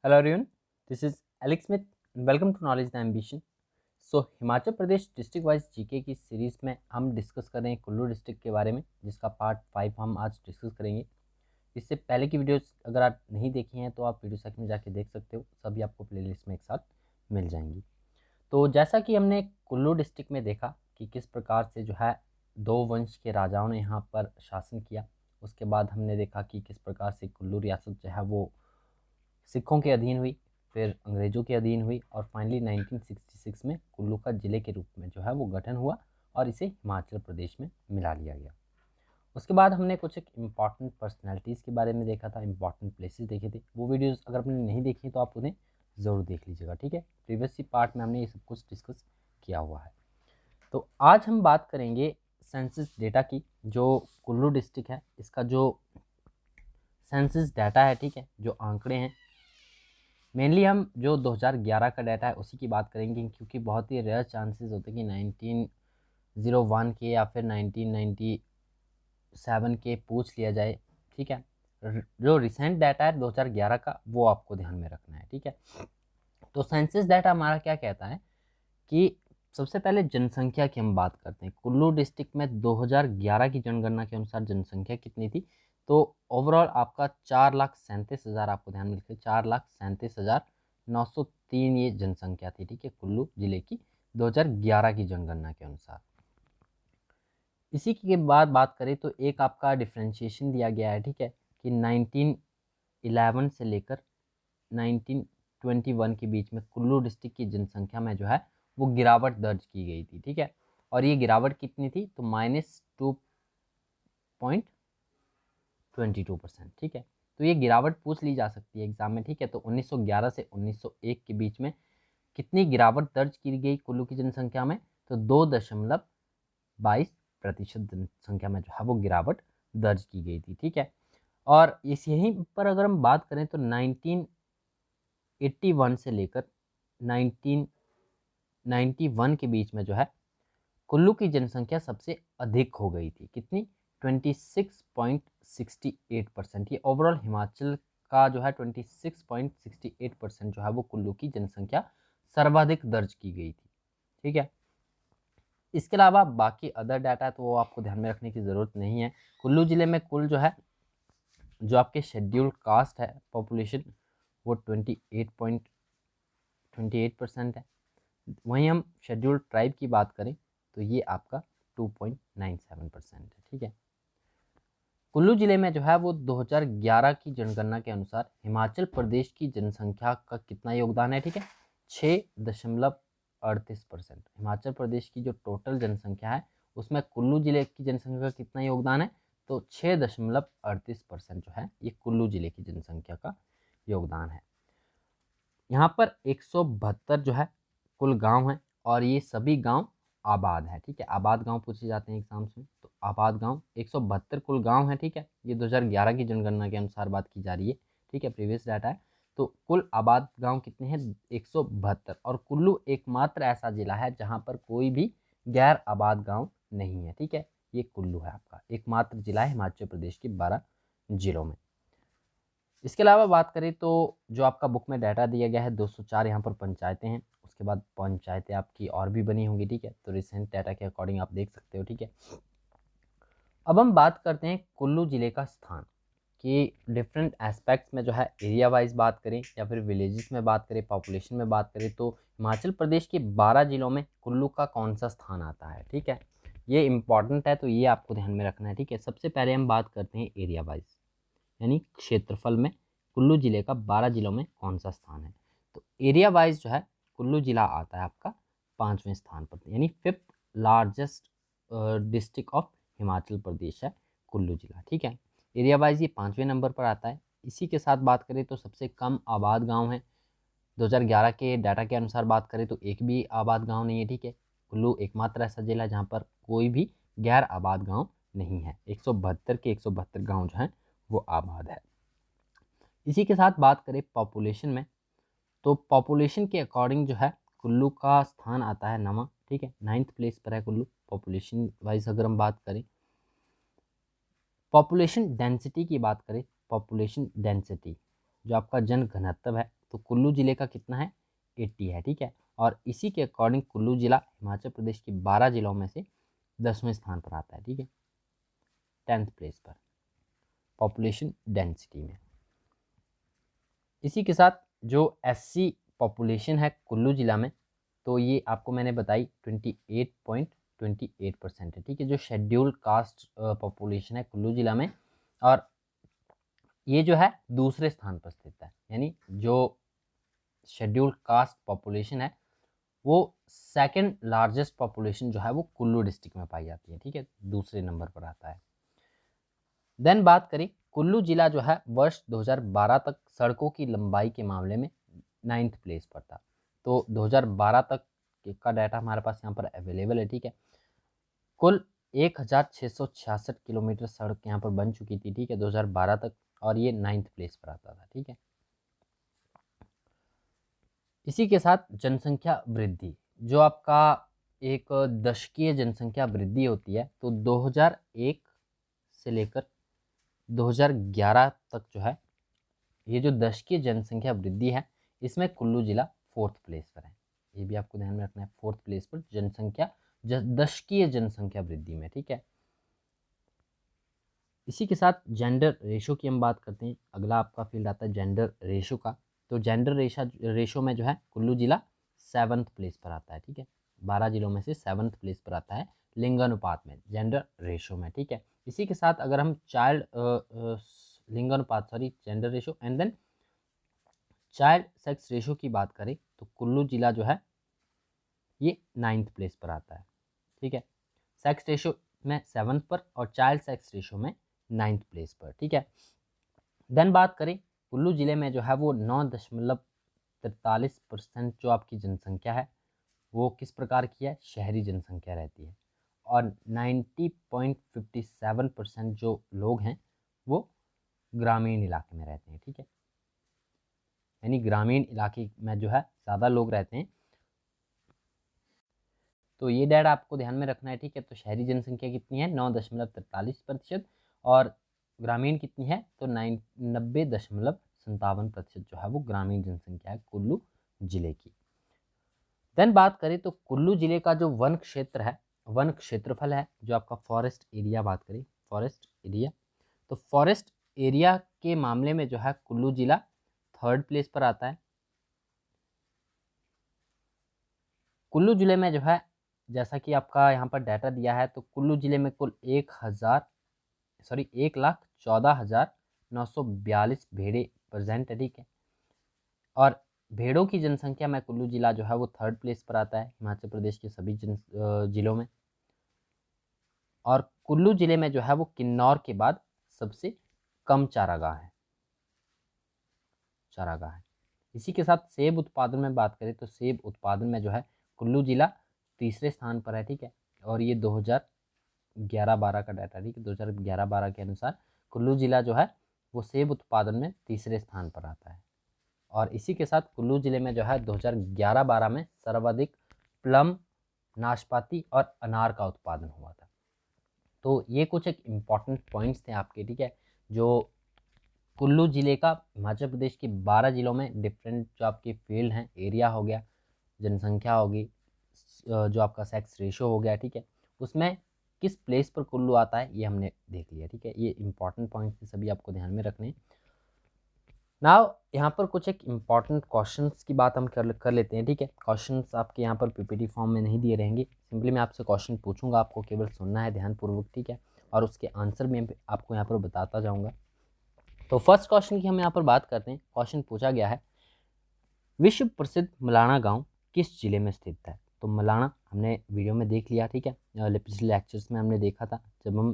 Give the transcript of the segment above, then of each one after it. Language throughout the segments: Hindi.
Hello everyone, this is Alex Smith and welcome to Knowledge the Ambition. Himachal Pradesh district wise GK की सीरीज़ में हम डिस्कस कर रहे हैं कुल्लू डिस्ट्रिक्ट के बारे में, जिसका पार्ट 5 हम आज डिस्कस करेंगे। इससे पहले की वीडियोस अगर आप नहीं देखी हैं तो आप वीडियो सेक्शन में जाके देख सकते हो, सभी आपको प्लेलिस्ट में एक साथ मिल जाएंगी। तो जैसा कि हमने कुल्लू डिस्ट्रिक्ट में देखा कि किस प्रकार से जो है दो वंश के राजाओं ने यहाँ पर शासन किया, उसके बाद हमने देखा कि किस प्रकार से कुल्लू रियासत जो है वो सिखों के अधीन हुई, फिर अंग्रेज़ों के अधीन हुई और फाइनली 1966 में कुल्लू का ज़िले के रूप में जो है वो गठन हुआ और इसे हिमाचल प्रदेश में मिला लिया गया। उसके बाद हमने कुछ एक इम्पॉर्टेंट पर्सनैलिटीज़ के बारे में देखा था, इम्पॉर्टेंट प्लेसेस देखे थे। वो वीडियोस अगर आपने नहीं देखी तो आप उन्हें ज़रूर देख लीजिएगा, ठीक है। प्रीवियस पार्ट में हमने ये सब कुछ डिस्कस किया हुआ है। तो आज हम बात करेंगे सेंसस डेटा की। जो कुल्लू डिस्ट्रिक्ट है इसका जो सेंसस डाटा है, ठीक है, जो आंकड़े हैं, मेनली हम जो 2011 का डाटा है उसी की बात करेंगे, क्योंकि बहुत ही रेयर चांसेस होते हैं कि 1901 के या फिर 1997 के पूछ लिया जाए, ठीक है। जो रिसेंट डाटा है 2011 का वो आपको ध्यान में रखना है, ठीक है। तो सेंसस डाटा हमारा क्या कहता है कि सबसे पहले जनसंख्या की हम बात करते हैं। कुल्लू डिस्ट्रिक्ट में 2011 की जनगणना के अनुसार जनसंख्या कितनी थी, तो ओवरऑल आपका 4,37,000 आपको ध्यान में रखिए, 4,37,903 ये जनसंख्या थी, ठीक है, कुल्लू जिले की 2011 की जनगणना के अनुसार। इसी के बाद बात करें तो एक आपका डिफ्रेंशिएशन दिया गया है, ठीक है, कि 1911 से लेकर 1921 के बीच में कुल्लू डिस्ट्रिक्ट की जनसंख्या में जो है वो गिरावट दर्ज की गई थी, ठीक है। और ये गिरावट कितनी थी, तो -2.22%, ठीक है। तो ये गिरावट पूछ ली जा सकती है एग्जाम में, ठीक है। तो 1911 से 1901 के बीच में कितनी गिरावट दर्ज की गई कुल्लू की जनसंख्या में, तो 2.22% जनसंख्या में जो है वो गिरावट दर्ज की गई थी, ठीक है। और इस यहीं पर अगर हम बात करें तो 1981 से लेकर 1991 के बीच में जो है कुल्लू की जनसंख्या सबसे अधिक हो गई थी। कितनी, 26.68%। ये ओवरऑल हिमाचल का जो है 26.68% जो है वो कुल्लू की जनसंख्या सर्वाधिक दर्ज की गई थी, ठीक है। इसके अलावा बाकी अदर डाटा तो वो आपको ध्यान में रखने की ज़रूरत नहीं है। कुल्लू ज़िले में कुल जो है जो आपके शेड्यूल्ड कास्ट है पॉपुलेशन वो 28% है। वहीं हम शेड्यूल्ड ट्राइब की बात करें तो ये आपका 2.97% है, ठीक है। कुल्लू जिले में जो है वो 2011 की जनगणना के अनुसार हिमाचल प्रदेश की जनसंख्या का कितना योगदान है, ठीक है, 6.38%। हिमाचल प्रदेश की जो टोटल जनसंख्या है उसमें कुल्लू जिले की जनसंख्या का कितना योगदान है, तो 6.38% जो है ये कुल्लू जिले की जनसंख्या का योगदान है। यहाँ पर 172 जो है कुल गांव हैं और ये सभी गांव आबाद है, ठीक है। आबाद गांव पूछे जाते हैं एग्जाम्स में, तो आबाद गांव 172 कुल गांव है, ठीक है। ये 2011 की जनगणना के अनुसार बात की जा रही है, ठीक है, प्रीवियस डाटा है। तो कुल आबाद गांव कितने हैं, 172। और कुल्लू एकमात्र ऐसा जिला है जहाँ पर कोई भी गैर आबाद गाँव नहीं है, ठीक है। ये कुल्लू है आपका एकमात्र जिला है हिमाचल प्रदेश के 12 जिलों में। इसके अलावा बात करें तो जो आपका बुक में डाटा दिया गया है 204 यहाँ पर पंचायतें हैं, उसके बाद पंचायतें आपकी और भी बनी होंगी, ठीक है। तो रिसेंट डाटा के अकॉर्डिंग आप देख सकते हो, ठीक है। अब हम बात करते हैं कुल्लू जिले का स्थान कि डिफरेंट एस्पेक्ट्स में जो है एरिया वाइज बात करें या फिर विलेजेस में बात करें, पॉपुलेशन में बात करें, तो हिमाचल प्रदेश के 12 जिलों में कुल्लू का कौन सा स्थान आता है, ठीक है। ये इंपॉर्टेंट है तो ये आपको ध्यान में रखना है, ठीक है। सबसे पहले हम बात करते हैं एरिया वाइज, यानी क्षेत्रफल में कुल्लू जिले का 12 जिलों में कौन सा स्थान है। तो एरिया वाइज जो है कुल्लू जिला आता है आपका 5वें स्थान पर, यानी 5th largest district of Himachal Pradesh है कुल्लू जिला, ठीक है। एरिया वाइज ये 5वें नंबर पर आता है। इसी के साथ बात करें तो सबसे कम आबाद गांव है। 2011 के डाटा के अनुसार बात करें तो एक भी आबाद गांव नहीं है, ठीक है। कुल्लू एकमात्र ऐसा जिला है जहाँ पर कोई भी गैर आबाद गांव नहीं है। 172 के 172 गांव जो हैं वो आबाद है। इसी के साथ बात करें पॉपुलेशन में, तो पॉपुलेशन के अकॉर्डिंग जो है कुल्लू का स्थान आता है नवा, ठीक है, 9th प्लेस पर है कुल्लू पॉपुलेशन वाइज। अगर हम बात करें पॉपुलेशन डेंसिटी की बात करें, पॉपुलेशन डेंसिटी जो आपका जन घनत्व है तो कुल्लू जिले का कितना है 80 है, ठीक है। और इसी के अकॉर्डिंग कुल्लू जिला हिमाचल प्रदेश के 12 जिलों में से 10वें स्थान पर आता है, ठीक है, 10th प्लेस पर पॉपुलेशन डेंसिटी में। इसी के साथ जो एससी पॉपुलेशन है कुल्लू जिला में, तो ये आपको मैंने बताई 28.28% है, ठीक है, जो शेड्यूल्ड कास्ट पॉपुलेशन है कुल्लू जिला में। और ये जो है दूसरे स्थान पर स्थित है, यानी जो शेड्यूल्ड कास्ट पॉपुलेशन है वो सेकंड लार्जेस्ट पॉपुलेशन जो है वो कुल्लू डिस्ट्रिक्ट में पाई जाती है, ठीक है, दूसरे नंबर पर आता है। देन बात करें, कुल्लू जिला जो है वर्ष 2012 तक सड़कों की लंबाई के मामले में 9th प्लेस पर था। तो 2012 तक का डाटा हमारे पास यहाँ पर अवेलेबल है, ठीक है। कुल 1666 किलोमीटर सड़क यहाँ पर बन चुकी थी, ठीक है, 2012 तक, और ये 9th प्लेस पर आता था, ठीक है। इसी के साथ जनसंख्या वृद्धि, जो आपका एक दशकीय जनसंख्या वृद्धि होती है, तो 2001 से लेकर 2011 तक जो है ये जो दशकीय जनसंख्या वृद्धि है, इसमें कुल्लू जिला 4th प्लेस पर है। ये भी आपको ध्यान में रखना है, 4th प्लेस पर जनसंख्या दशकीय जनसंख्या वृद्धि में, ठीक है। इसी के साथ जेंडर रेशो की हम बात करते हैं। अगला आपका फील्ड आता है जेंडर रेशो का। तो जेंडर रेशो में जो है कुल्लू जिला 7th प्लेस पर आता है, ठीक है, 12 जिलों में से 7th प्लेस पर आता है लिंगानुपात में, जेंडर रेशो में, ठीक है। इसी के साथ अगर हम gender ratio and then child sex ratio की बात करें, तो कुल्लू जिला जो है ये 9th प्लेस पर आता है, ठीक है, सेक्स रेशो में 7th पर और चाइल्ड सेक्स रेशो में 9th प्लेस पर, ठीक है। देन बात करें कुल्लू जिले में जो है वो 9.43% जो आपकी जनसंख्या है वो किस प्रकार की है, शहरी जनसंख्या रहती है, और 90.57% जो लोग हैं वो ग्रामीण इलाके में रहते हैं, ठीक है, यानी ग्रामीण इलाके में जो है ज़्यादा लोग रहते हैं। तो ये डाटा आपको ध्यान में रखना है, ठीक है। तो शहरी जनसंख्या कितनी है 9.43%, और ग्रामीण कितनी है तो 90.57% जो है वो ग्रामीण जनसंख्या है कुल्लू जिले की। देन बात करें तो कुल्लू जिले का जो वन क्षेत्र है, वन क्षेत्रफल है, जो आपका फॉरेस्ट एरिया बात करें, फॉरेस्ट एरिया, तो फॉरेस्ट एरिया के मामले में जो है कुल्लू जिला 3rd प्लेस पर आता है। कुल्लू जिले में जो है जैसा कि आपका यहाँ पर डाटा दिया है, तो कुल्लू जिले में कुल 1,14,942 भेड़े प्रेजेंट है, ठीक है। और भेड़ों की जनसंख्या में कुल्लू जिला जो है वो 3rd प्लेस पर आता है हिमाचल प्रदेश के सभी जिलों में। और कुल्लू जिले में जो है वो किन्नौर के बाद सबसे कम चारागाह है, इसी के साथ सेब उत्पादन में बात करें तो सेब उत्पादन में जो है कुल्लू जिला 3रे स्थान पर है, ठीक है। और ये 2011-12 का डाटा, ठीक है, 2011-12 के अनुसार कुल्लू जिला जो है वो सेब उत्पादन में 3रे स्थान पर आता है। और इसी के साथ कुल्लू जिले में जो है 2011-12 में सर्वाधिक प्लम, नाशपाती और अनार का उत्पादन हुआ था। तो ये कुछ एक इम्पॉर्टेंट पॉइंट्स थे आपके, ठीक है, जो कुल्लू जिले का हिमाचल प्रदेश के 12 जिलों में डिफरेंट जो आपके फील्ड हैं, एरिया हो गया, जनसंख्या होगी, जो आपका सेक्स रेशो हो गया, ठीक है, उसमें किस प्लेस पर कुल्लू आता है ये हमने देख लिया, ठीक है। ये इंपॉर्टेंट पॉइंट्स सभी आपको ध्यान में रखने। नाउ यहाँ पर कुछ एक इम्पॉर्टेंट क्वेश्चंस की बात हम कर लेते हैं, ठीक है। क्वेश्चंस आपके यहाँ पर पीपीटी फॉर्म में नहीं दिए रहेंगे, सिंपली मैं आपसे क्वेश्चन पूछूंगा, आपको केवल सुनना है ध्यानपूर्वक, ठीक है, और उसके आंसर मैं आपको यहाँ पर बताता जाऊँगा। तो फर्स्ट क्वेश्चन की हम यहाँ पर बात करते हैं। क्वेश्चन पूछा गया है, विश्व प्रसिद्ध मलाणा गांव किस जिले में स्थित है। तो मलाणा हमने वीडियो में देख लिया, ठीक है, पिछले लेक्चर्स में हमने देखा था, जब हम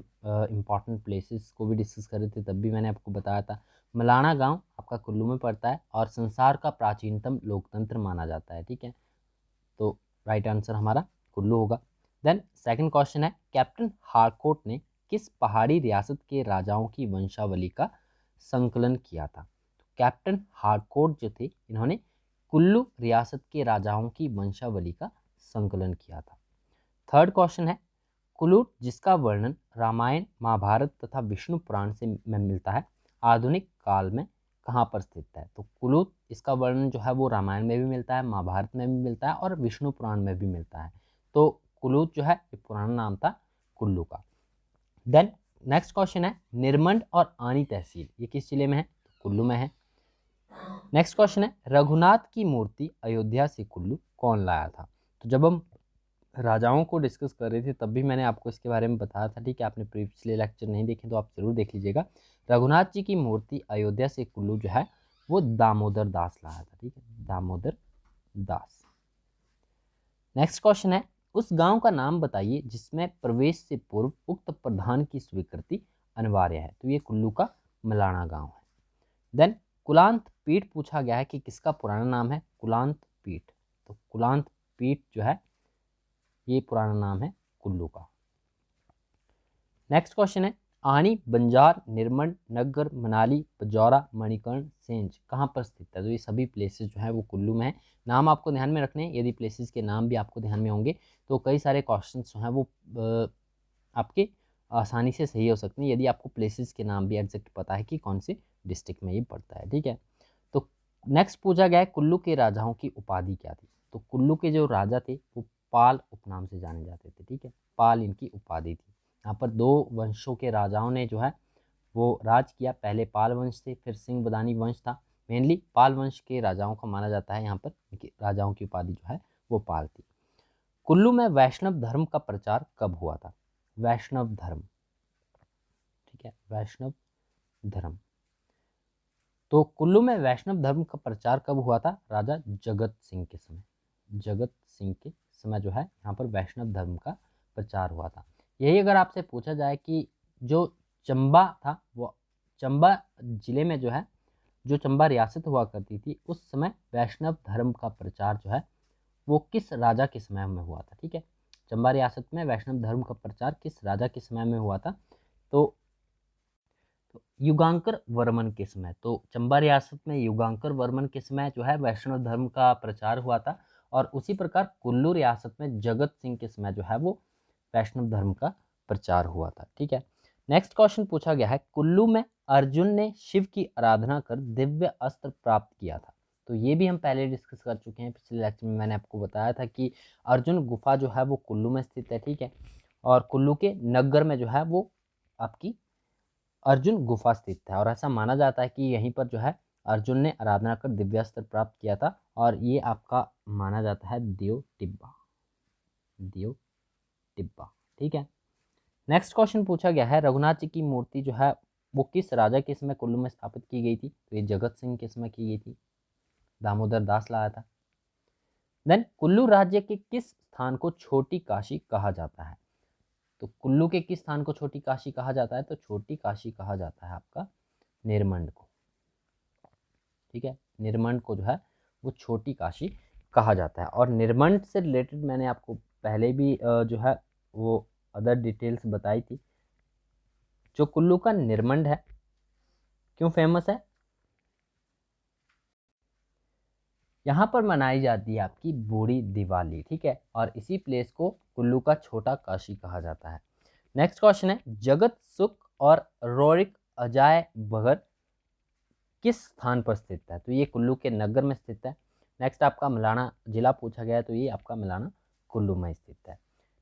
इम्पॉर्टेंट प्लेसेस को भी डिस्कस कर रहे थे तब भी मैंने आपको बताया था। मलाणा गांव आपका कुल्लू में पड़ता है और संसार का प्राचीनतम लोकतंत्र माना जाता है, ठीक है, तो राइट आंसर हमारा कुल्लू होगा। देन सेकंड क्वेश्चन है, कैप्टन हारकोट ने किस पहाड़ी रियासत के राजाओं की वंशावली का संकलन किया था। तो कैप्टन हारकोट जो थे इन्होंने कुल्लू रियासत के राजाओं की वंशावली का संकलन किया था। थर्ड क्वेश्चन है, कुल्लू जिसका वर्णन रामायण, महाभारत तथा विष्णु पुराण से में मिलता है, आधुनिक काल में कहाँ पर स्थित है? तो कुलूत, इसका वर्णन जो है वो रामायण में भी मिलता है, महाभारत में भी मिलता है और विष्णु पुराण में भी मिलता है। तो कुलूत जो है ये पुराना नाम था कुल्लू का। देन नेक्स्ट क्वेश्चन है, निरमंड और आनी तहसील ये किस जिले में है? तो कुल्लू में है। नेक्स्ट क्वेश्चन है, रघुनाथ की मूर्ति अयोध्या से कुल्लू कौन लाया था? तो जब हम राजाओं को डिस्कस कर रहे थे तब भी मैंने आपको इसके बारे में बताया था, ठीक है। आपने पिछले लेक्चर नहीं देखे तो आप जरूर देख लीजिएगा। रघुनाथ जी की मूर्ति अयोध्या से कुल्लू जो है वो दामोदर दास लाया था, ठीक है, दामोदर दास। नेक्स्ट क्वेश्चन है, उस गांव का नाम बताइए जिसमें प्रवेश से पूर्व उक्त प्रधान की स्वीकृति अनिवार्य है। तो ये कुल्लू का मलाना गांव है। देन कुलांत पीठ पूछा गया है कि किसका पुराना नाम है? कुलांत पीठ। तो कुलांत पीठ जो है ये पुराना नाम है कुल्लू का। नेक्स्ट क्वेश्चन है, आनी, बंजार, निर्मंड, नगर, मनाली, पजौरा, मणिकर्ण, सेंज कहाँ पर स्थित है? तो ये सभी प्लेसेस जो है वो कुल्लू में है। नाम आपको ध्यान में रखने हैं, यदि प्लेसेस के नाम भी आपको ध्यान में होंगे तो कई सारे क्वेश्चन जो हैं वो आपके आसानी से सही हो सकते हैं, यदि आपको प्लेसेस के नाम भी एग्जैक्ट पता है कि कौन से डिस्ट्रिक्ट में ये पड़ता है, ठीक है। तो नेक्स्ट पूछा गया है, कुल्लू के राजाओं की उपाधि क्या थी? तो कुल्लू के जो राजा थे वो पाल उपनाम से जाने जाते थे, ठीक है, पाल इनकी उपाधि थी। यहाँ पर दो वंशों के राजाओं ने जो है वो राज किया, पहले पाल वंश थे, फिर सिंह बदानी वंश था। मेनली पाल वंश के राजाओं का माना जाता है, यहाँ पर राजाओं की उपाधि जो है वो पाल थी। कुल्लू में वैष्णव धर्म का प्रचार कब हुआ था? वैष्णव धर्म, ठीक है, वैष्णव धर्म। तो कुल्लू में वैष्णव धर्म का प्रचार कब हुआ था? राजा जगत सिंह के समय। जगत सिंह के समय जो है यहाँ पर वैष्णव धर्म का प्रचार हुआ था। यही अगर आपसे पूछा जाए कि जो चंबा था, वो चंबा जिले में जो है, जो चंबा रियासत हुआ करती थी, उस समय वैष्णव धर्म का प्रचार जो है वो किस राजा के समय में हुआ था? ठीक है, चंबा रियासत में वैष्णव धर्म का प्रचार किस राजा के समय में हुआ था? तो युगांकर वर्मन के समय। तो चंबा रियासत में युगांकर वर्मन के समय जो है वैष्णव धर्म का प्रचार हुआ था, और उसी प्रकार कुल्लू रियासत में जगत सिंह के समय जो है वो वैष्णव धर्म का प्रचार हुआ था, ठीक है। नेक्स्ट क्वेश्चन पूछा गया है, कुल्लू में अर्जुन ने शिव की आराधना कर दिव्य अस्त्र प्राप्त किया था। तो ये भी हम पहले डिस्कस कर चुके हैं, पिछले लेक्चर में मैंने आपको बताया था कि अर्जुन गुफा जो है वो कुल्लू में स्थित है, ठीक है, और कुल्लू के नगर में जो है वो आपकी अर्जुन गुफा स्थित है, और ऐसा माना जाता है कि यहीं पर जो है अर्जुन ने आराधना कर दिव्यास्त्र प्राप्त किया था, और ये आपका माना जाता है देव टिब्बा, देव टिब्बा, ठीक है। नेक्स्ट क्वेश्चन पूछा गया है, रघुनाथ जी की मूर्ति जो है वो किस राजा के समय कुल्लू में स्थापित की गई थी? तो ये जगत सिंह के समय की गई थी, दामोदर दास लाया था। देन कुल्लू राज्य के किस स्थान को छोटी काशी कहा जाता है? तो कुल्लू के किस स्थान को छोटी काशी कहा जाता है? तो छोटी काशी कहा जाता है आपका निर्मंड को, ठीक है, निर्मंड को जो है वो छोटी काशी कहा जाता है। और निर्मंड से रिलेटेड मैंने आपको पहले भी जो है वो अदर डिटेल्स बताई थी। जो कुल्लू का निर्मंड है क्यों फेमस है? यहाँ पर मनाई जाती है आपकी बूढ़ी दिवाली, ठीक है, और इसी प्लेस को कुल्लू का छोटा काशी कहा जाता है। नेक्स्ट क्वेश्चन है, जगत सुख और रोरिक अजाय बगर किस स्थान पर स्थित है? तो ये कुल्लू के नगर में स्थित है। नेक्स्ट आपका मलाना जिला पूछा गया है, तो ये आपका मलाना कुल्लू में स्थित है।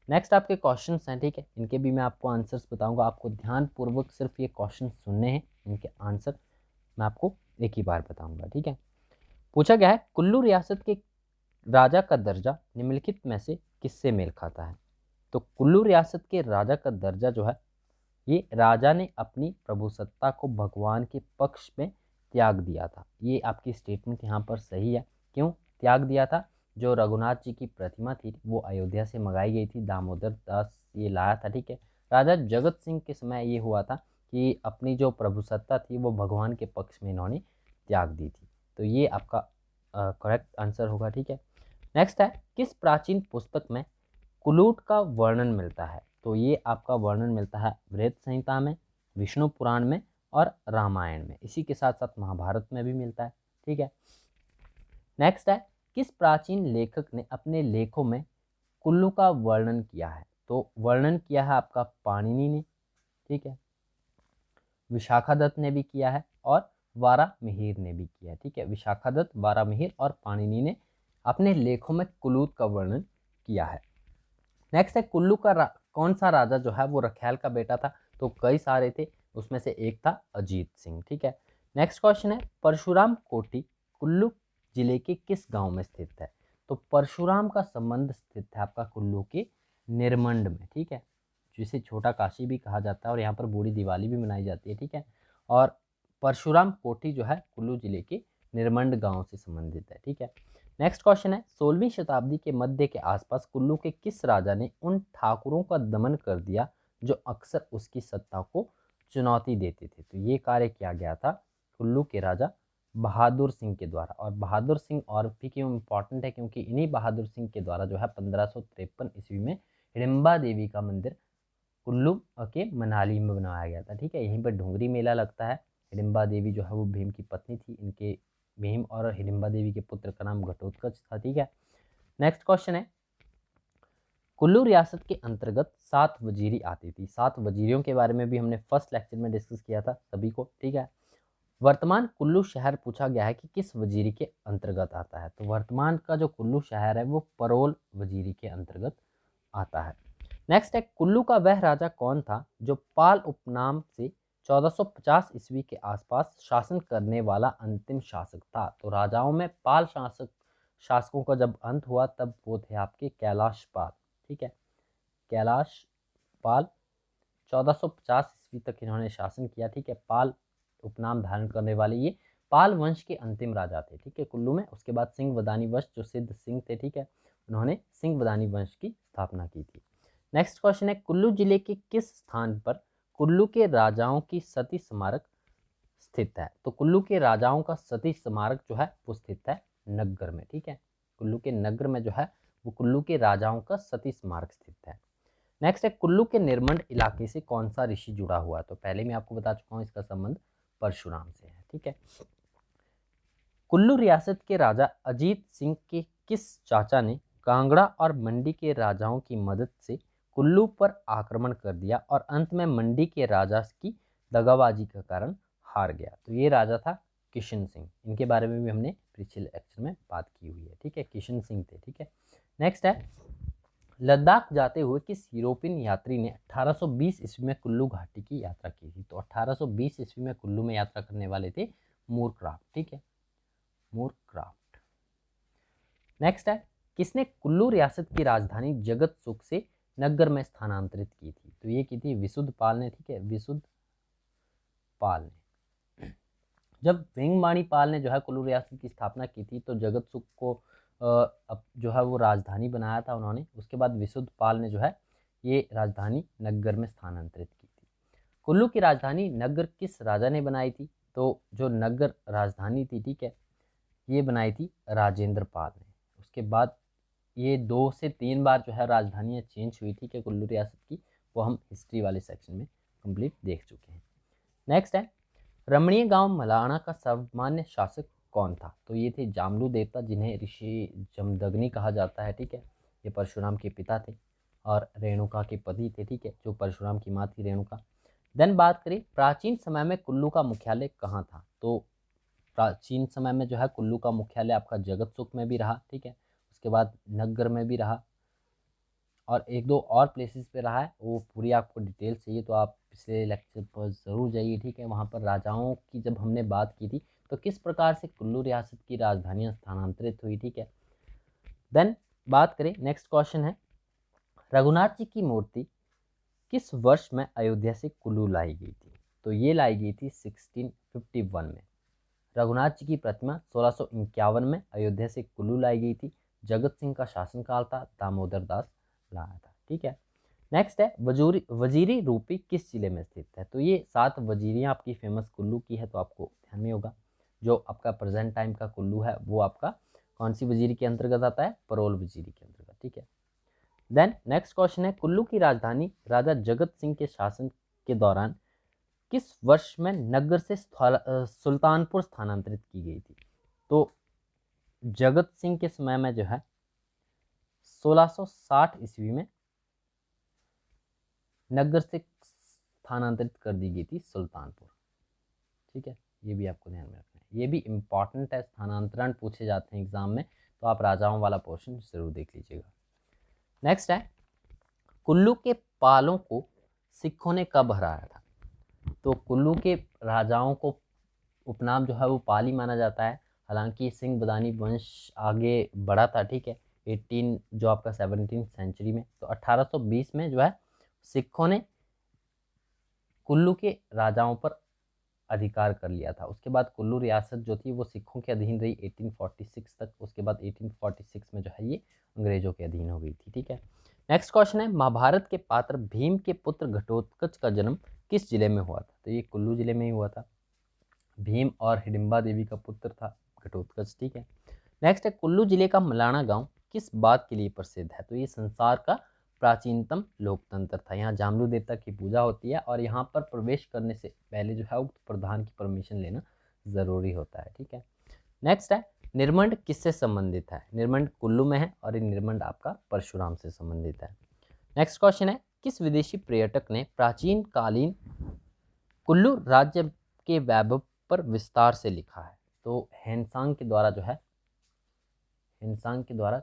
नेक्स्ट आपके क्वेश्चंस हैं, ठीक है, इनके भी मैं आपको आंसर्स बताऊंगा, आपको ध्यानपूर्वक सिर्फ ये क्वेश्चन सुनने हैं, इनके आंसर मैं आपको एक ही बार बताऊंगा, ठीक है। पूछा गया है, कुल्लू रियासत के राजा का दर्जा निम्नलिखित में से किससे मेल खाता है? तो कुल्लू रियासत के राजा का दर्जा जो है ये राजा ने अपनी प्रभुसत्ता को भगवान के पक्ष में त्याग दिया था। ये आपकी स्टेटमेंट यहाँ पर सही है। क्यों त्याग दिया था? जो रघुनाथ जी की प्रतिमा थी वो अयोध्या से मंगाई गई थी, दामोदर दास ये लाया था, ठीक है। राजा जगत सिंह के समय ये हुआ था कि अपनी जो प्रभुसत्ता थी वो भगवान के पक्ष में इन्होंने त्याग दी थी। तो ये आपका करेक्ट आंसर होगा, ठीक है। नेक्स्ट है, किस प्राचीन पुस्तक में कुलूट का वर्णन मिलता है? तो ये आपका वर्णन मिलता है वृहद संहिता में, विष्णु पुराण में और रामायण में, इसी के साथ साथ महाभारत में भी मिलता है, ठीक है। नेक्स्ट है, किस प्राचीन लेखक ने अपने लेखों में कुल्लू का वर्णन किया है? तो वर्णन किया है आपका पाणिनि ने, ठीक है, विशाखादत्त ने भी किया है और वारामिहिर ने भी किया है, ठीक है। विशाखादत्त, वारामिहिर और पाणिनि ने अपने लेखों में कुलूत का वर्णन किया है। नेक्स्ट है कुल्लू का कौन सा राजा जो है वो रखैल का बेटा था, तो कई सारे थे, उसमें से एक था अजीत सिंह, ठीक है। नेक्स्ट क्वेश्चन है परशुराम कोटी कुल्लू जिले के किस गांव में स्थित है, तो परशुराम का संबंध स्थित है आपका कुल्लू के निरमंड में, ठीक है, जिसे छोटा काशी भी कहा जाता है और यहाँ पर बूढ़ी दिवाली भी मनाई जाती है, ठीक है। और परशुराम कोठी जो है कुल्लू जिले के निरमंड गांव से संबंधित है, ठीक है। नेक्स्ट क्वेश्चन है 16वीं शताब्दी के मध्य के आसपास कुल्लू के किस राजा ने उन ठाकुरों का दमन कर दिया जो अक्सर उसकी सत्ता को चुनौती देते थे, तो ये कार्य किया गया था कुल्लू के राजा बहादुर सिंह के द्वारा। और बहादुर सिंह और भी क्यों इम्पोर्टेंट है, क्योंकि इन्हीं बहादुर सिंह के द्वारा जो है 1553 ईस्वी में हिडिंबा देवी का मंदिर कुल्लू के मनाली में बनाया गया था, ठीक है। यहीं पर ढूंगरी मेला लगता है। हिडिंबा देवी जो है वो भीम की पत्नी थी, इनके भीम और हिडिंबा देवी के पुत्र का नाम घटोत्कच था, ठीक है। नेक्स्ट क्वेश्चन है कुल्लू रियासत के अंतर्गत 7 वजीरी आती थी। 7 वजीरियों के बारे में भी हमने फर्स्ट लेक्चर में डिस्कस किया था सभी को, ठीक है। वर्तमान कुल्लू शहर पूछा गया है कि किस वजीरी के अंतर्गत आता है, तो वर्तमान का जो कुल्लू शहर है वो परोल वजीरी के अंतर्गत आता है। नेक्स्ट है कुल्लू का वह राजा कौन था जो पाल उपनाम से 1450 ईस्वी के आसपास शासन करने वाला अंतिम शासक था, तो राजाओं में पाल शासकों का जब अंत हुआ तब वो थे आपके कैलाश पाल, ठीक है। कैलाश पाल 1450 ईस्वी तक इन्होंने शासन किया, ठीक है। पाल उपनाम धारण करने वाले ये पाल वंश के अंतिम राजा थे, ठीक है, कुल्लू में। उसके बाद सिंह वदानी वंश जो सिद्ध सिंह थे, ठीक है, उन्होंने सिंह वदानी वंश की स्थापना की थी। नेक्स्ट क्वेश्चन है कुल्लू जिले के किस स्थान पर कुल्लू के राजाओं की सती स्मारक स्थित है, तो कुल्लू के राजाओं का सती स्मारक जो है वो स्थित है नग्गर में, ठीक है। कुल्लू के नग्गर में जो है वो कुल्लू के राजाओं का सती स्मारक स्थित है। नेक्स्ट है कुल्लू के निर्मंड इलाके से कौन सा ऋषि जुड़ा हुआ है, तो पहले मैं आपको बता चुका हूं इसका संबंध परशुराम से है, ठीक है। कुल्लू रियासत के राजा अजीत सिंह के किस चाचा ने कांगड़ा और मंडी के राजाओं की मदद से कुल्लू पर आक्रमण कर दिया और अंत में मंडी के राजा की दगाबाजी के कारण हार गया, तो ये राजा था किशन सिंह। इनके बारे में भी हमने पिछले लेक्चर में बात की हुई है, ठीक है, किशन सिंह थे, ठीक है। नेक्स्ट है लद्दाख जाते हुए किस यूरोपियन यात्री ने 1820 ईस्वी में कुल्लू घाटी की यात्रा की थी, तो 1820 ईस्वी में कुल्लू में यात्रा करने वाले थे मूरक्राफ्ट, ठीक है, मूरक्राफ्ट। नेक्स्ट है किसने कुल्लू रियासत की राजधानी जगत सुख से नग्गर में स्थानांतरित की थी, तो ये की थी विशुद्ध पाल ने, ठीक है, विशुद्ध पाल ने। जब वेंगमाणी पाल ने जो है कुल्लू रियासत की स्थापना की थी तो जगत सुख को अब जो है वो राजधानी बनाया था उन्होंने। उसके बाद विशुद्ध पाल ने जो है ये राजधानी नग्गर में स्थानांतरित की थी। कुल्लू की राजधानी नग्गर किस राजा ने बनाई थी, तो जो नग्गर राजधानी थी, ठीक है, ये बनाई थी राजेंद्र पाल ने। उसके बाद ये 2 से 3 बार जो है राजधानियाँ चेंज हुई थी कि कुल्लू रियासत की, वो हम हिस्ट्री वाले सेक्शन में कंप्लीट देख चुके हैं। नेक्स्ट है रमणीय गांव मलाना का सर्वमान्य शासक कौन था, तो ये थे जामलू देवता जिन्हें ऋषि जमदग्नि कहा जाता है, ठीक है। ये परशुराम के पिता थे और रेणुका के पति थे, ठीक है, जो परशुराम की माँ थी रेणुका। देन बात करें प्राचीन समय में कुल्लू का मुख्यालय कहाँ था, तो प्राचीन समय में जो है कुल्लू का मुख्यालय आपका जगत सुख में भी रहा, ठीक है, उसके बाद नग्गर में भी रहा और 1-2 और प्लेसेस पे रहा है। वो पूरी आपको डिटेल चाहिए तो आप पिछले लेक्चर पर ज़रूर जाइए, ठीक है। वहाँ पर राजाओं की जब हमने बात की थी तो किस प्रकार से कुल्लू रियासत की राजधानियाँ स्थानांतरित हुई, ठीक है। देन बात करें नेक्स्ट क्वेश्चन है रघुनाथ जी की मूर्ति किस वर्ष में अयोध्या से कुल्लू लाई गई थी, तो ये लाई गई थी 1651 में। रघुनाथ जी की प्रतिमा 1651 में अयोध्या से कुल्लू लाई गई थी। जगत सिंह का शासनकाल था, दामोदर दास लाया था, ठीक है। नेक्स्ट है वजीरी रूपी किस जिले में स्थित है, तो ये 7 वजीरियाँ आपकी फेमस कुल्लू की है, तो आपको ध्यान में होगा। जो आपका प्रेजेंट टाइम का कुल्लू है वो आपका कौन सी वजीरी के अंतर्गत आता है, परोल वजीरी के अंतर्गत, ठीक है। देन नेक्स्ट क्वेश्चन है कुल्लू की राजधानी राजा जगत सिंह के शासन के दौरान किस वर्ष में नग्गर से सुल्तानपुर स्थानांतरित की गई थी, तो जगत सिंह के समय में जो है 1660 ईस्वी में नग्गर से स्थानांतरित कर दी गई थी सुल्तानपुर, ठीक है। ये भी आपको ध्यान में रखना है, ये भी इम्पॉर्टेंट है, स्थानांतरण पूछे जाते हैं एग्जाम में, तो आप राजाओं वाला पोर्शन जरूर देख लीजिएगा। नेक्स्ट है, कुल्लू के पालों को सिखों ने कब हराया था? तो कुल्लू के राजाओं को उपनाम जो है वो पाली माना जाता है, हालांकि सिंह बदानी वंश आगे बढ़ा था, ठीक है, 18 जो आपका 17वीं सेंचुरी में। तो 1820 में जो है सिखों ने कुल्लू के राजाओं पर अधिकार कर लिया था। उसके बाद कुल्लू रियासत जो थी वो सिखों के अधीन रही 1846 तक। उसके बाद 1846 में जो है ये अंग्रेजों के अधीन हो गई थी, ठीक है। नेक्स्ट क्वेश्चन है, महाभारत के पात्र भीम के पुत्र घटोत्कच का जन्म किस जिले में हुआ था? तो ये कुल्लू जिले में ही हुआ था। भीम और हिडिंबा देवी का पुत्र था घटोत्कच, ठीक है। नेक्स्ट है, कुल्लू जिले का मलाना गांव किस बात के लिए प्रसिद्ध है? तो ये संसार का प्राचीनतम लोकतंत्र था। यहाँ जामलू देवता की पूजा होती है और यहाँ पर प्रवेश करने से पहले जो है उक्त प्रधान की परमिशन लेना जरूरी होता है, ठीक है। नेक्स्ट है, निर्मंड किससे संबंधित है? निर्मंड कुल्लू में है और ये निर्मंड आपका परशुराम से संबंधित है। नेक्स्ट क्वेश्चन है, किस विदेशी पर्यटक ने प्राचीन कालीन कुल्लू राज्य के वैभव पर विस्तार से लिखा है? तो हेनसांग के द्वारा जो है, हेनसांग के द्वारा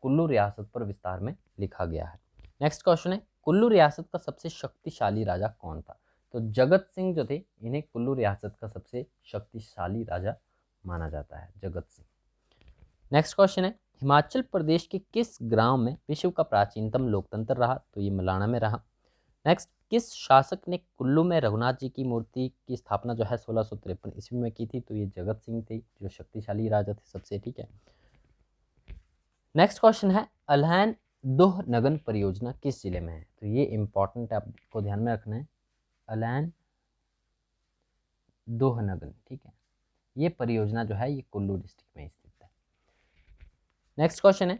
कुल्लू रियासत पर विस्तार में लिखा गया है। नेक्स्ट क्वेश्चन है, कुल्लू रियासत का सबसे शक्तिशाली राजा कौन था? तो जगत सिंह जो थे, इन्हें कुल्लू रियासत का सबसे शक्तिशाली राजा माना जाता है, जगत सिंह। नेक्स्ट क्वेश्चन है, हिमाचल प्रदेश के किस ग्राम में विश्व का प्राचीनतम लोकतंत्र रहा? तो ये मलाना में रहा। नेक्स्ट, किस शासक ने कुल्लू में रघुनाथ जी की मूर्ति की स्थापना जो है 1653 ईस्वी में की थी? तो ये जगत सिंह थे, जो शक्तिशाली राजा थे सबसे, ठीक है। नेक्स्ट क्वेश्चन है, अल्हैन दोह नगन परियोजना किस जिले में है? तो ये इंपॉर्टेंट है, आपको ध्यान में रखना है, अल्हैन दोह नगन, ठीक है। ये परियोजना जो है ये कुल्लू डिस्ट्रिक्ट में स्थित है। नेक्स्ट क्वेश्चन है,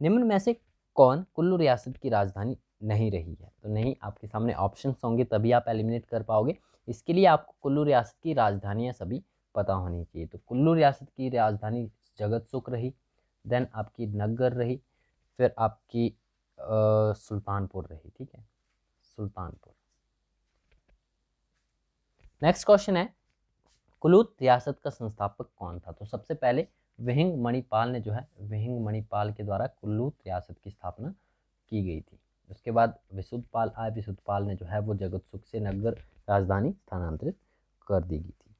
निम्न में से कौन कुल्लू रियासत की राजधानी नहीं रही है? तो नहीं, आपके सामने ऑप्शंस होंगे तभी आप एलिमिनेट कर पाओगे। इसके लिए आपको कुल्लू रियासत की राजधानियां सभी पता होनी चाहिए। तो कुल्लू रियासत की राजधानी जगत सुख रही, देन आपकी नग्गर रही, फिर आपकी सुल्तानपुर रही, ठीक है, सुल्तानपुर। नेक्स्ट क्वेश्चन है, कुल्लू रियासत का संस्थापक कौन था? तो सबसे पहले विहिंग मणिपाल ने जो है, विहिंग मणिपाल के द्वारा कुल्लू रियासत की स्थापना की गई थी। उसके बाद विशुद्धपाल आए, विशुद्धपाल ने जो है वो जगत सुख से नगर राजधानी स्थानांतरित कर दी गई थी।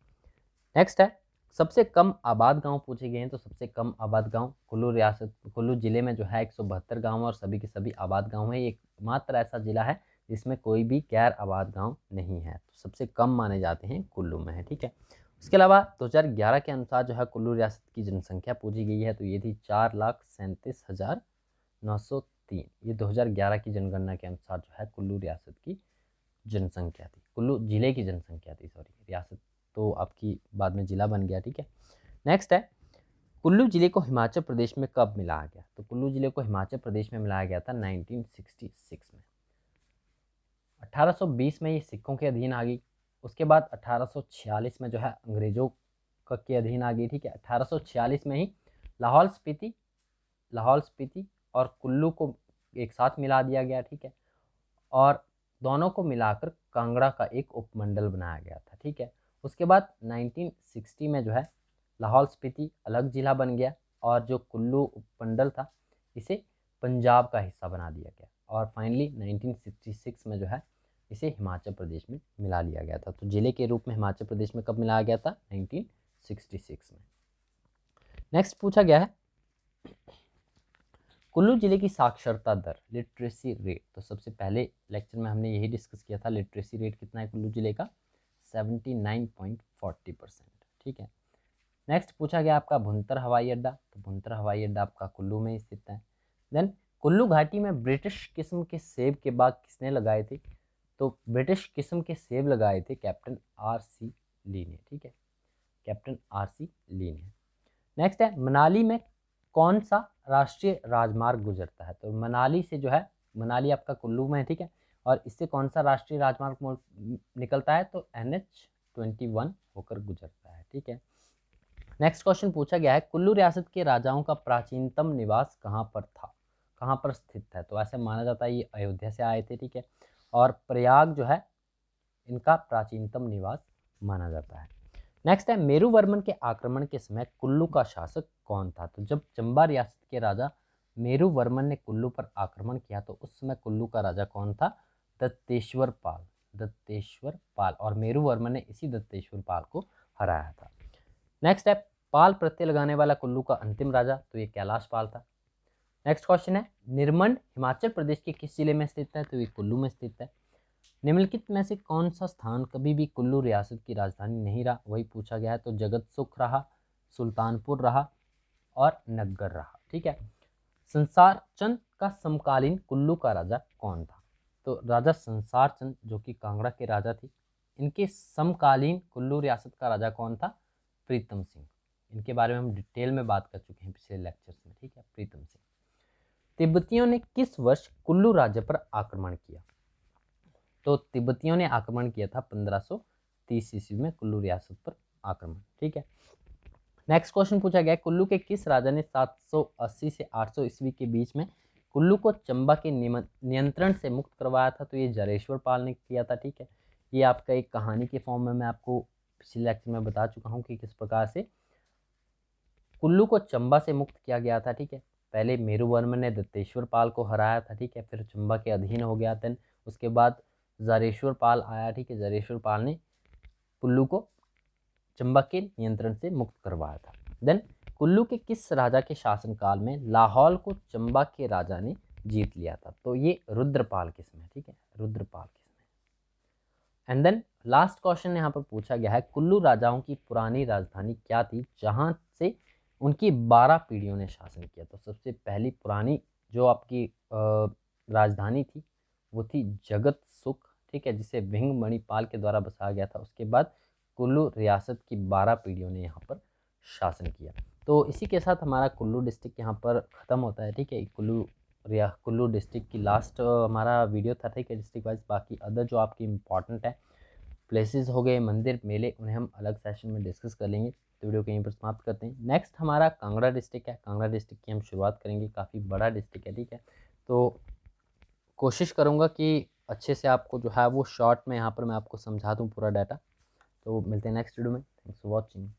नेक्स्ट है, सबसे कम आबाद गांव पूछे गए हैं। तो सबसे कम आबाद गांव कुल्लू रियासत, कुल्लू जिले में जो है 172 गांव और सभी के सभी आबाद गांव है। एकमात्र ऐसा जिला है जिसमें कोई भी गैर आबाद गांव नहीं है, तो सबसे कम माने जाते हैं कुल्लू में है, ठीक है। उसके अलावा 2011 के अनुसार जो है कुल्लू रियासत की जनसंख्या पूछी गई है, तो ये थी 4,37,903। ये 2011 की जनगणना के अनुसार जो है कुल्लू रियासत की जनसंख्या थी, कुल्लू जिले की जनसंख्या थी, सॉरी, रियासत तो आपकी बाद में जिला बन गया, ठीक है। नेक्स्ट है, कुल्लू जिले को हिमाचल प्रदेश में कब मिलाया गया? तो कुल्लू जिले को हिमाचल प्रदेश में मिलाया गया था 1966 में। 1820 में ये सिखों के अधीन आ गई। उसके बाद 1846 में जो है अंग्रेजों के अधीन आ गई, ठीक है। 1846 में ही लाहौल स्पीति और कुल्लू को एक साथ मिला दिया गया, ठीक है, और दोनों को मिलाकर कांगड़ा का एक उपमंडल बनाया गया था, ठीक है। उसके बाद 1960 में जो है लाहौल स्पीति अलग जिला बन गया और जो कुल्लू उपमंडल था इसे पंजाब का हिस्सा बना दिया गया और फाइनली 1966 में जो है इसे हिमाचल प्रदेश में मिला लिया गया था। तो जिले के रूप में हिमाचल प्रदेश में कब मिलाया गया था? 1966 में। नेक्स्ट पूछा गया है, कुल्लू जिले की साक्षरता दर, लिटरेसी रेट। तो सबसे पहले लेक्चर में हमने यही डिस्कस किया था, लिटरेसी रेट कितना है कुल्लू जिले का? 79.40%, ठीक है। नेक्स्ट पूछा गया आपका भुंतर हवाई अड्डा। तो भुंतर हवाई अड्डा आपका कुल्लू में स्थित है। देन कुल्लू घाटी में ब्रिटिश किस्म के सेब के बाग किसने लगाए थे? तो ब्रिटिश किस्म के सेब लगाए थे कैप्टन RC ली ने, ठीक है, कैप्टन RC ली ने। नेक्स्ट है, मनाली में कौन सा राष्ट्रीय राजमार्ग गुजरता है? तो मनाली से जो है, मनाली आपका कुल्लू में है, ठीक है, और इससे कौन सा राष्ट्रीय राजमार्ग निकलता है? तो NH21 होकर गुजरता है, ठीक है। नेक्स्ट क्वेश्चन पूछा गया है, कुल्लू रियासत के राजाओं का प्राचीनतम निवास कहाँ पर था, कहाँ पर स्थित है? तो ऐसे माना जाता है ये अयोध्या से आए थे, ठीक है, और प्रयाग जो है इनका प्राचीनतम निवास माना जाता है। नेक्स्ट है मेरुवर्मन के आक्रमण के समय कुल्लू का शासक कौन था। तो जब चंबा रियासत के राजा मेरुवर्मन ने कुल्लू पर आक्रमण किया तो उस समय कुल्लू का राजा कौन था? दत्तेश्वर पाल। दत्तेश्वर पाल, और मेरुवर्मन ने इसी दत्तेश्वर पाल को हराया था। नेक्स्ट है पाल प्रत्यय लगाने वाला कुल्लू का अंतिम राजा, तो ये कैलाश पाल था। नेक्स्ट क्वेश्चन है निरमंड हिमाचल प्रदेश के किस जिले में स्थित है? तो ये कुल्लू में स्थित है। निम्नलिखित में से कौन सा स्थान कभी भी कुल्लू रियासत की राजधानी नहीं रहा? वही पूछा गया है। तो जगत सुख रहा, सुल्तानपुर रहा और नग्गर रहा। ठीक है। संसार चंद का समकालीन कुल्लू का राजा कौन था? तो राजा संसार चंद जो कि कांगड़ा के राजा थे, इनके समकालीन कुल्लू रियासत का राजा कौन था? प्रीतम सिंह। इनके बारे में हम डिटेल में बात कर चुके हैं पिछले लेक्चर्स में। ठीक है, प्रीतम सिंह। तिब्बतियों ने किस वर्ष कुल्लू राज्य पर आक्रमण किया? तो तिब्बतियों ने आक्रमण किया था 1530 ईस्वी में कुल्लू रियासत पर आक्रमण। ठीक है। नेक्स्ट क्वेश्चन पूछा गया कुल्लू के किस राजा ने 780 से 800 ईस्वी के बीच में कुल्लू को चंबा के नियंत्रण से मुक्त करवाया था? तो ये जरेश्वर पाल ने किया था। ठीक है। ये आपका एक कहानी के फॉर्म में मैं आपको पिछले लेक्चर में बता चुका हूँ कि किस प्रकार से कुल्लू को चंबा से मुक्त किया गया था। ठीक है। पहले मेरुवर्मन ने दत्तेश्वर पाल को हराया था। ठीक है। फिर चंबा के अधीन हो गया। देन उसके बाद जरेश्वर पाल आया। ठीक है। जरेश्वर पाल ने कुल्लू को चंबा के नियंत्रण से मुक्त करवाया था। देन कुल्लू के किस राजा के शासनकाल में लाहौल को चंबा के राजा ने जीत लिया था? तो ये रुद्रपाल के समय। ठीक है, रुद्रपाल के समय। एंड देन लास्ट क्वेश्चन यहाँ पर पूछा गया है कुल्लू राजाओं की पुरानी राजधानी क्या थी जहाँ से उनकी 12 पीढ़ियों ने शासन किया? तो सबसे पहली पुरानी जो आपकी राजधानी थी वो थी जगत सुख। ठीक है, जिसे विंग मणिपाल के द्वारा बसाया गया था। उसके बाद कुल्लू रियासत की 12 पीढ़ियों ने यहाँ पर शासन किया। तो इसी के साथ हमारा कुल्लू डिस्ट्रिक्ट यहाँ पर ख़त्म होता है। ठीक है, कुल्लू डिस्ट्रिक्ट की लास्ट हमारा वीडियो था। ठीक है, डिस्ट्रिक्ट वाइज। बाकी अदर जो आपकी इंपॉर्टेंट है प्लेसेस हो गए, मंदिर, मेले, उन्हें हम अलग सेशन में डिस्कस कर लेंगे। तो वीडियो को यहीं पर समाप्त करते हैं। नेक्स्ट हमारा कांगड़ा डिस्ट्रिक्ट है। कांगड़ा डिस्ट्रिक्ट की हम शुरुआत करेंगे। काफ़ी बड़ा डिस्ट्रिक्ट है। ठीक है, तो कोशिश करूँगा कि अच्छे से आपको जो है वो शॉर्ट में यहाँ पर मैं आपको समझा दूँ पूरा डाटा। तो मिलते हैं नेक्स्ट वीडियो में। Thanks for watching.